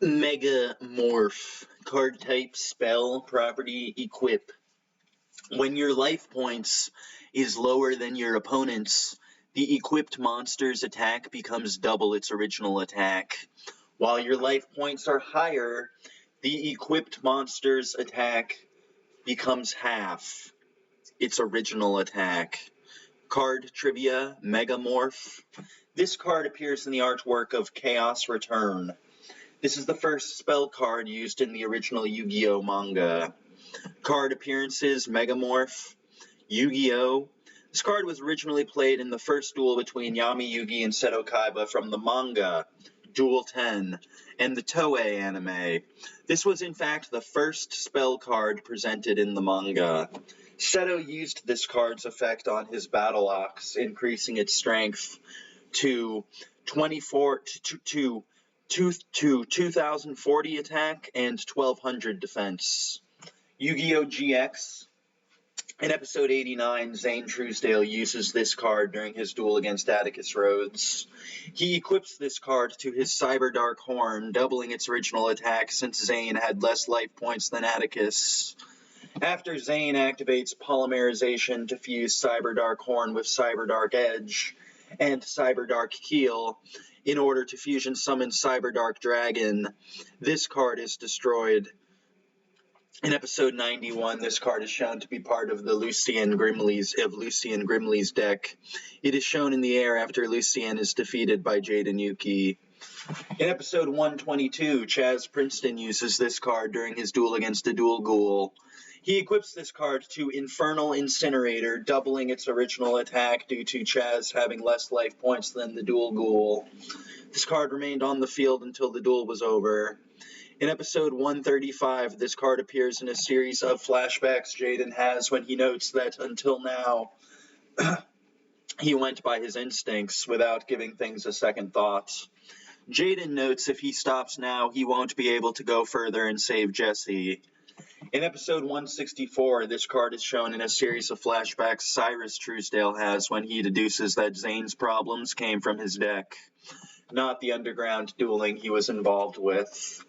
Megamorph. Card type, spell, property, equip. When your life points is lower than your opponent's, the equipped monster's attack becomes double its original attack. While your life points are higher, the equipped monster's attack becomes half its original attack. Card trivia, Megamorph. This card appears in the artwork of Chaos Return. This is the first spell card used in the original Yu-Gi-Oh! Manga. Card appearances, Megamorph, Yu-Gi-Oh! This card was originally played in the first duel between Yami Yugi and Seto Kaiba from the manga, Duel 10, and the Toei anime. This was in fact the first spell card presented in the manga. Seto used this card's effect on his Battle Ox, increasing its strength to 2040 attack and 1200 defense. Yu-Gi-Oh! GX. In episode 89, Zane Truesdale uses this card during his duel against Atticus Rhodes. He equips this card to his Cyber Dark Horn, doubling its original attack since Zane had less life points than Atticus. After Zane activates Polymerization to fuse Cyber Dark Horn with Cyber Dark Edge and Cyber Dark Keel in order to fusion summon Cyber Dark Dragon, this card is destroyed. In episode 91, this card is shown to be part of the Lucien Grimley's deck. It is shown in the air after Lucien is defeated by Jaden Yuki. In episode 122, Chaz Princeton uses this card during his duel against a Dual Ghoul. He equips this card to Infernal Incinerator, doubling its original attack due to Chaz having less life points than the Dual Ghoul. This card remained on the field until the duel was over. In episode 135, this card appears in a series of flashbacks Jaden has when he notes that until now, he went by his instincts without giving things a second thought. Jaden notes if he stops now, he won't be able to go further and save Jesse. In episode 164, this card is shown in a series of flashbacks Cyrus Truesdale has when he deduces that Zane's problems came from his deck, not the underground dueling he was involved with.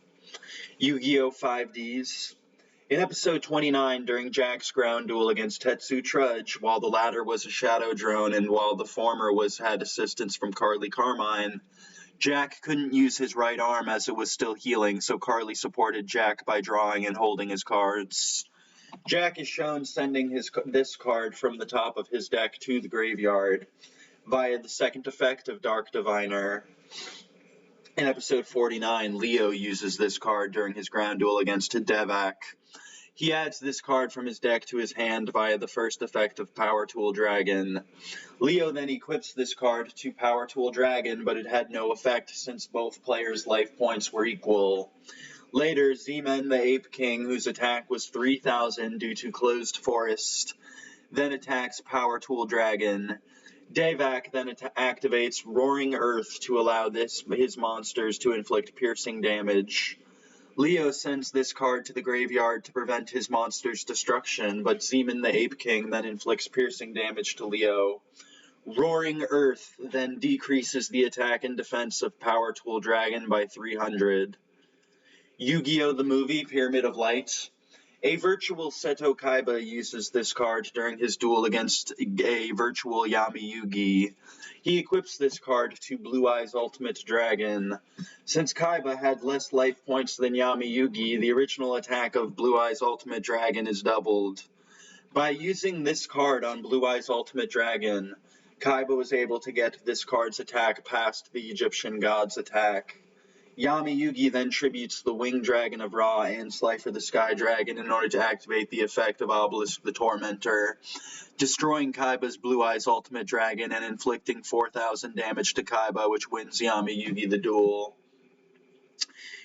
Yu-Gi-Oh! 5Ds. In episode 29, during Jack's ground duel against Tetsu Trudge, while the latter was a shadow drone and while the former had assistance from Carly Carmine, Jack couldn't use his right arm as it was still healing, so Carly supported Jack by drawing and holding his cards. Jack is shown sending this card from the top of his deck to the graveyard via the second effect of Dark Diviner. In episode 49, Leo uses this card during his ground duel against Devak. He adds this card from his deck to his hand via the first effect of Power Tool Dragon. Leo then equips this card to Power Tool Dragon, but it had no effect since both players' life points were equal. Later, Z-Man the Ape King, whose attack was 3,000 due to Closed Forest, then attacks Power Tool Dragon. Devak then activates Roaring Earth to allow his monsters to inflict piercing damage. Leo sends this card to the graveyard to prevent his monster's destruction, but Zeman the Ape King then inflicts piercing damage to Leo. Roaring Earth then decreases the attack and defense of Power Tool Dragon by 300. Yu-Gi-Oh! The Movie, Pyramid of Light. A virtual Seto Kaiba uses this card during his duel against a virtual Yami Yugi. He equips this card to Blue Eyes Ultimate Dragon. Since Kaiba had less life points than Yami Yugi, the original attack of Blue Eyes Ultimate Dragon is doubled. By using this card on Blue Eyes Ultimate Dragon, Kaiba was able to get this card's attack past the Egyptian god's attack. Yami Yugi then tributes the Winged Dragon of Ra and Slifer the Sky Dragon in order to activate the effect of Obelisk the Tormentor, destroying Kaiba's Blue Eyes Ultimate Dragon and inflicting 4,000 damage to Kaiba, which wins Yami Yugi the duel.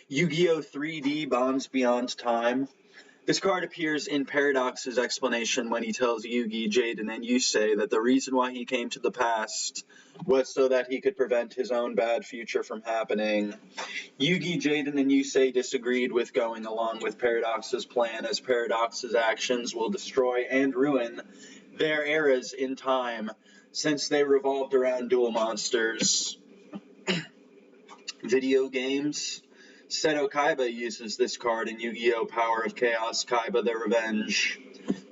Yu-Gi-Oh! 3D Bonds Beyond Time. This card appears in Paradox's explanation when he tells Yugi, Jaden, and Yusei that the reason why he came to the past was so that he could prevent his own bad future from happening. Yugi, Jaden, and Yusei disagreed with going along with Paradox's plan, as Paradox's actions will destroy and ruin their eras in time, since they revolved around dual monsters. Video games. Seto Kaiba uses this card in Yu-Gi-Oh! Power of Chaos, Kaiba the Revenge.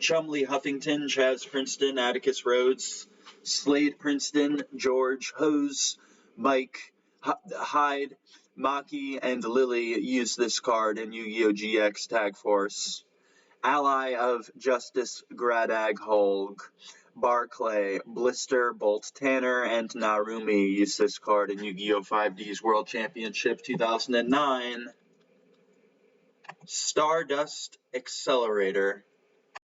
Chumley Huffington, Chaz Princeton, Atticus Rhodes, Slade Princeton, George Hose, Mike Hyde, Maki, and Lily use this card in Yu-Gi-Oh! GX Tag Force. Ally of Justice Gradag Holg, Barclay, Blister, Bolt Tanner, and Narumi use this card in Yu-Gi-Oh! 5D's World Championship 2009. Stardust Accelerator.